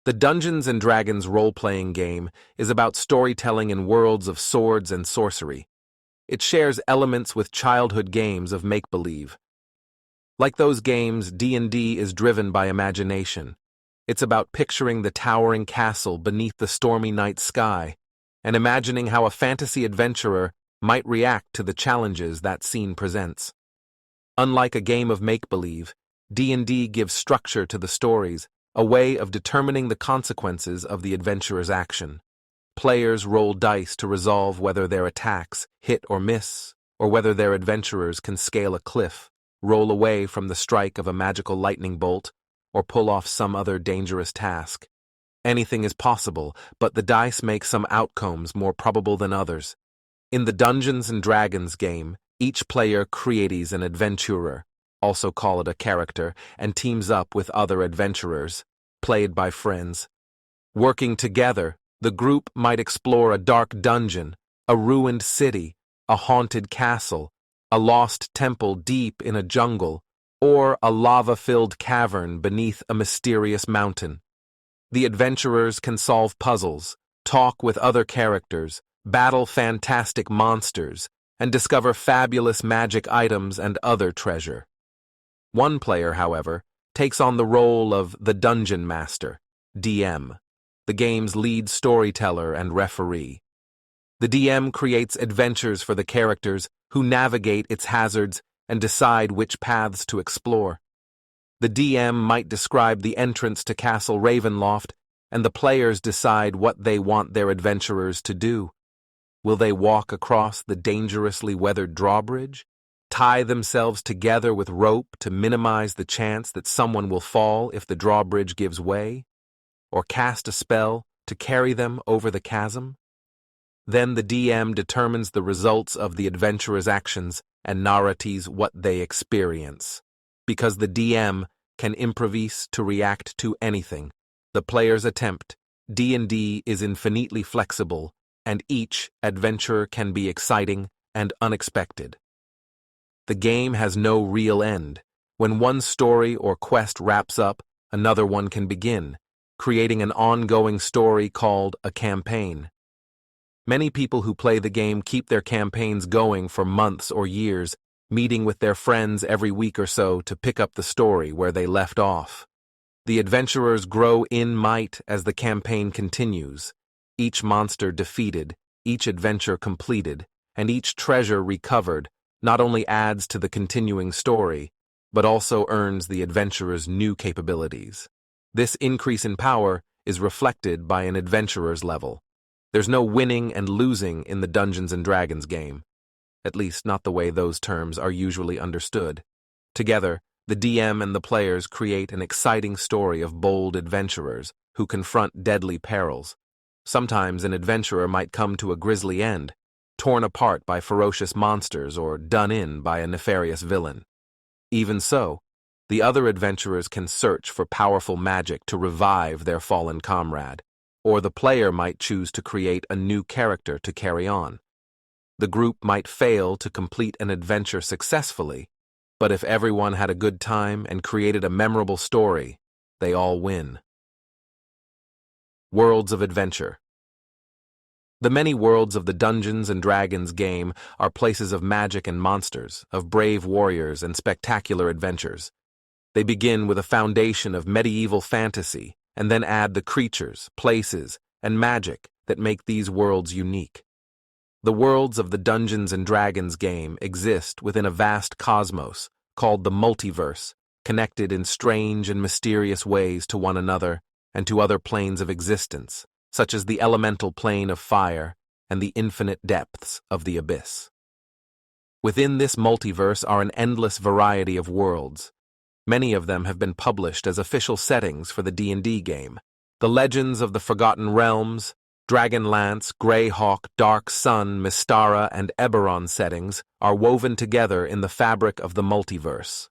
The Dungeons & Dragons role-playing game is about storytelling in worlds of swords and sorcery. It shares elements with childhood games of make-believe. Like those games, D&D is driven by imagination. It's about picturing the towering castle beneath the stormy night sky and imagining how a fantasy adventurer might react to the challenges that scene presents. Unlike a game of make-believe, D&D gives structure to the stories, a way of determining the consequences of the adventurer's action. Players roll dice to resolve whether their attacks hit or miss, or whether their adventurers can scale a cliff, roll away from the strike of a magical lightning bolt, or pull off some other dangerous task. Anything is possible, but the dice make some outcomes more probable than others. In the Dungeons & Dragons game, each player creates an adventurer, also called a character, and teams up with other adventurers, played by friends. Working together, the group might explore a dark dungeon, a ruined city, a haunted castle, a lost temple deep in a jungle, or a lava-filled cavern beneath a mysterious mountain. The adventurers can solve puzzles, talk with other characters, battle fantastic monsters, and discover fabulous magic items and other treasure. One player, however, takes on the role of the Dungeon Master, DM, the game's lead storyteller and referee. The DM creates adventures for the characters who navigate its hazards and decide which paths to explore. The DM might describe the entrance to Castle Ravenloft, and the players decide what they want their adventurers to do. Will they walk across the dangerously weathered drawbridge? Tie themselves together with rope to minimize the chance that someone will fall if the drawbridge gives way? Or cast a spell to carry them over the chasm? Then the DM determines the results of the adventurer's actions and narrates what they experience. Because the DM can improvise to react to anything, the player's attempt, D&D is infinitely flexible, and each adventure can be exciting and unexpected. The game has no real end. When one story or quest wraps up, another one can begin, creating an ongoing story called a campaign. Many people who play the game keep their campaigns going for months or years, meeting with their friends every week or so to pick up the story where they left off. The adventurers grow in might as the campaign continues, each monster defeated, each adventure completed, and each treasure recovered not only adds to the continuing story, but also earns the adventurers new capabilities. This increase in power is reflected by an adventurer's level. There's no winning and losing in the Dungeons & Dragons game, at least not the way those terms are usually understood. Together, the DM and the players create an exciting story of bold adventurers who confront deadly perils. Sometimes an adventurer might come to a grisly end, torn apart by ferocious monsters or done in by a nefarious villain. Even so, the other adventurers can search for powerful magic to revive their fallen comrade, or the player might choose to create a new character to carry on. The group might fail to complete an adventure successfully, but if everyone had a good time and created a memorable story, they all win. Worlds of Adventure. The many worlds of the Dungeons & Dragons game are places of magic and monsters, of brave warriors and spectacular adventures. They begin with a foundation of medieval fantasy, and then add the creatures, places, and magic that make these worlds unique. The worlds of the Dungeons & Dragons game exist within a vast cosmos called the multiverse, connected in strange and mysterious ways to one another and to other planes of existence, such as the elemental plane of fire and the infinite depths of the abyss. Within this multiverse are an endless variety of worlds. Many of them have been published as official settings for the D&D game. The Legends of the Forgotten Realms, Dragonlance, Greyhawk, Dark Sun, Mystara, and Eberron settings are woven together in the fabric of the multiverse.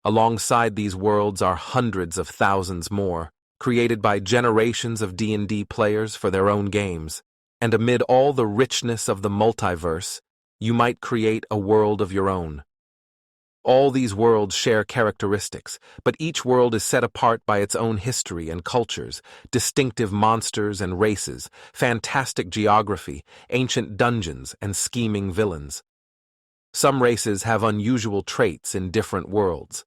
Alongside these worlds are hundreds of thousands more, created by generations of D&D players for their own games. And amid all the richness of the multiverse, you might create a world of your own. All these worlds share characteristics, but each world is set apart by its own history and cultures, distinctive monsters and races, fantastic geography, ancient dungeons, and scheming villains. Some races have unusual traits in different worlds.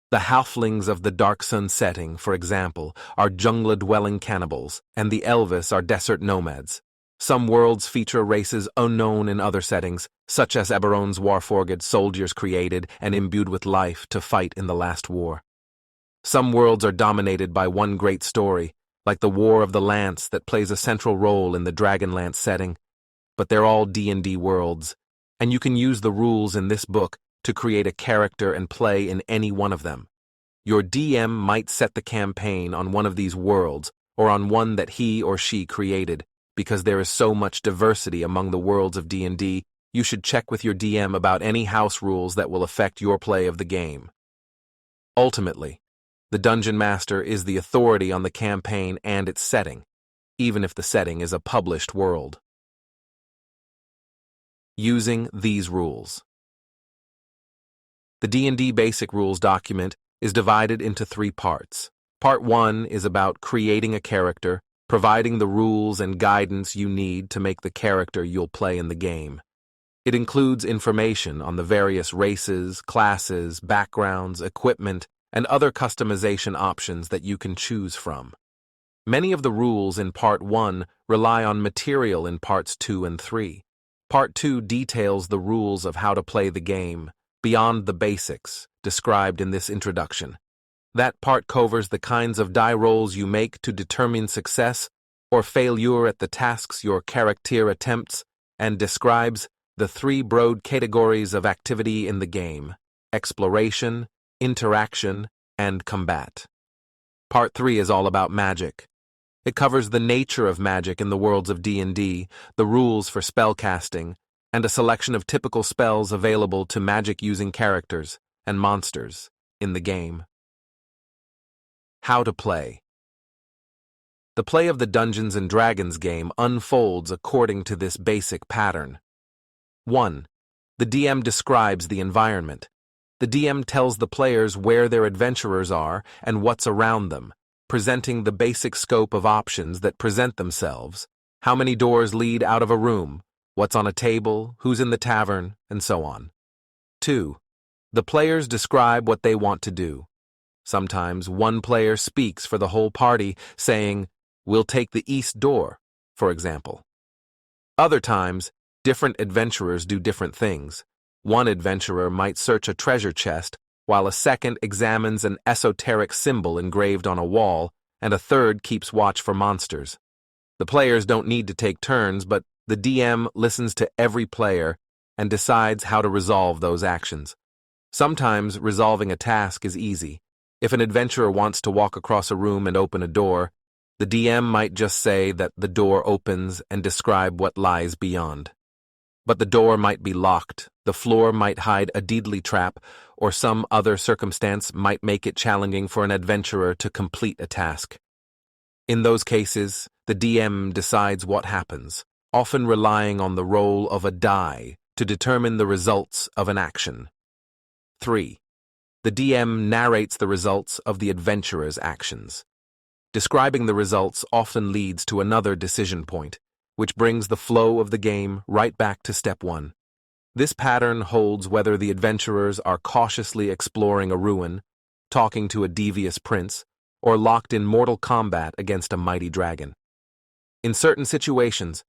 The halflings of the Dark Sun setting, for example, are jungle-dwelling cannibals, and the Elvis are desert nomads. Some worlds feature races unknown in other settings, such as Eberron's Warforged, soldiers created and imbued with life to fight in the last war. Some worlds are dominated by one great story, like the War of the Lance that plays a central role in the Dragonlance setting. But they're all D&D worlds, and you can use the rules in this book to create a character and play in any one of them. Your DM might set the campaign on one of these worlds, or on one that he or she created. Because there is so much diversity among the worlds of D&D, you should check with your DM about any house rules that will affect your play of the game. Ultimately, the Dungeon Master is the authority on the campaign and its setting, even if the setting is a published world. Using these rules. The D&D Basic Rules document is divided into 3 parts. Part 1 is about creating a character, providing the rules and guidance you need to make the character you'll play in the game. It includes information on the various races, classes, backgrounds, equipment, and other customization options that you can choose from. Many of the rules in Part 1 rely on material in Parts 2 and 3. Part 2 details the rules of how to play the game, beyond the basics, described in this introduction. That part covers the kinds of die rolls you make to determine success or failure at the tasks your character attempts, and describes the 3 broad categories of activity in the game: exploration, interaction, and combat. Part 3 is all about magic. It covers the nature of magic in the worlds of D&D, the rules for spellcasting, and a selection of typical spells available to magic-using characters and monsters in the game. How to play. The play of the Dungeons & Dragons game unfolds according to this basic pattern. 1. The DM describes the environment. The DM tells the players where their adventurers are and what's around them, presenting the basic scope of options that present themselves, how many doors lead out of a room, what's on a table, who's in the tavern, and so on. 2. The players describe what they want to do. Sometimes one player speaks for the whole party, saying, "We'll take the east door," for example. Other times, different adventurers do different things. One adventurer might search a treasure chest, while a second examines an esoteric symbol engraved on a wall, and a third keeps watch for monsters. The players don't need to take turns, but the DM listens to every player and decides how to resolve those actions. Sometimes resolving a task is easy. If an adventurer wants to walk across a room and open a door, the DM might just say that the door opens and describe what lies beyond. But the door might be locked, the floor might hide a deadly trap, or some other circumstance might make it challenging for an adventurer to complete a task. In those cases, the DM decides what happens, often relying on the roll of a die to determine the results of an action. 3. The DM narrates the results of the adventurer's actions. Describing the results often leads to another decision point, which brings the flow of the game right back to step 1. This pattern holds whether the adventurers are cautiously exploring a ruin, talking to a devious prince, or locked in mortal combat against a mighty dragon. In certain situations,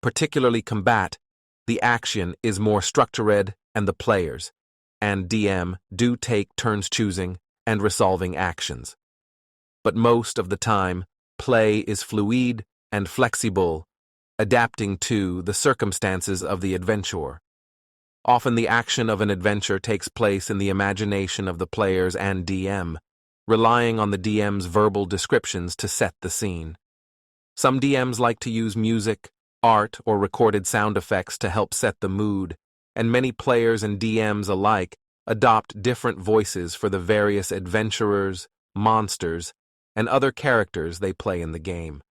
particularly combat, the action is more structured and the players and DM do take turns choosing and resolving actions. But most of the time, play is fluid and flexible, adapting to the circumstances of the adventure. Often the action of an adventure takes place in the imagination of the players and DM, relying on the DM's verbal descriptions to set the scene. Some DMs like to use music, art, or recorded sound effects to help set the mood, and many players and DMs alike adopt different voices for the various adventurers, monsters, and other characters they play in the game.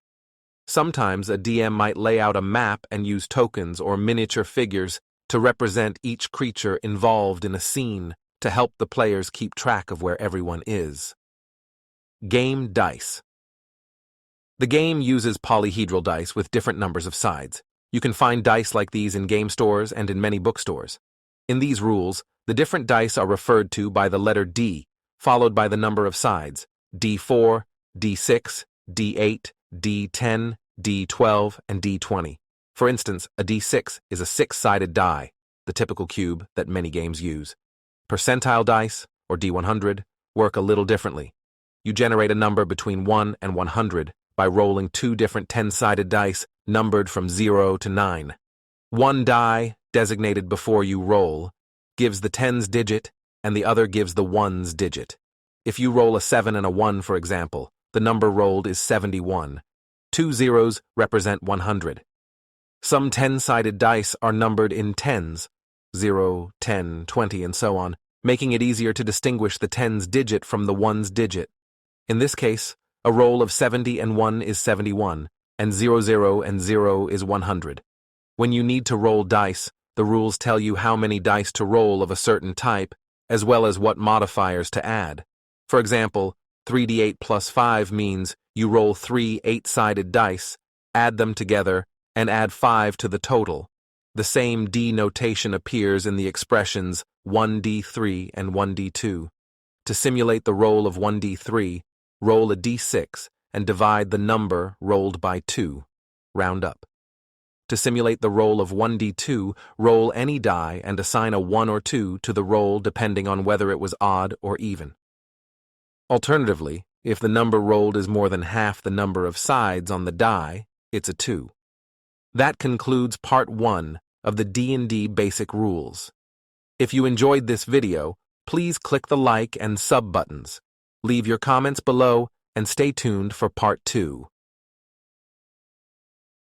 Sometimes a DM might lay out a map and use tokens or miniature figures to represent each creature involved in a scene to help the players keep track of where everyone is. Game dice. The game uses polyhedral dice with different numbers of sides. You can find dice like these in game stores and in many bookstores. In these rules, the different dice are referred to by the letter D, followed by the number of sides: D4, D6, D8, D10, D12, and D20. For instance, a D6 is a six-sided die, the typical cube that many games use. Percentile dice, or D100, work a little differently. You generate a number between 1 and 100 by rolling two different 10-sided dice numbered from 0 to 9. One die, designated before you roll, gives the tens digit, and the other gives the ones digit. If you roll a 7 and a 1, for example, the number rolled is 71. Two zeros represent 100. Some 10-sided dice are numbered in tens, 0, 10, 20, and so on, making it easier to distinguish the tens digit from the ones digit. In this case, a roll of 70 and 1 is 71, and 00 and 0 is 100. When you need to roll dice, the rules tell you how many dice to roll of a certain type, as well as what modifiers to add. For example, 3d8 plus 5 means you roll 3 8-sided dice, add them together, and add 5 to the total. The same D notation appears in the expressions 1d3 and 1d2. To simulate the roll of 1d3, roll a d6 and divide the number rolled by 2. Round up. To simulate the roll of 1d2, roll any die and assign a 1 or 2 to the roll depending on whether it was odd or even. Alternatively, if the number rolled is more than half the number of sides on the die, it's a 2. That concludes part 1 of the D&D basic rules. If you enjoyed this video, please click the like and sub buttons. Leave your comments below and stay tuned for part 2.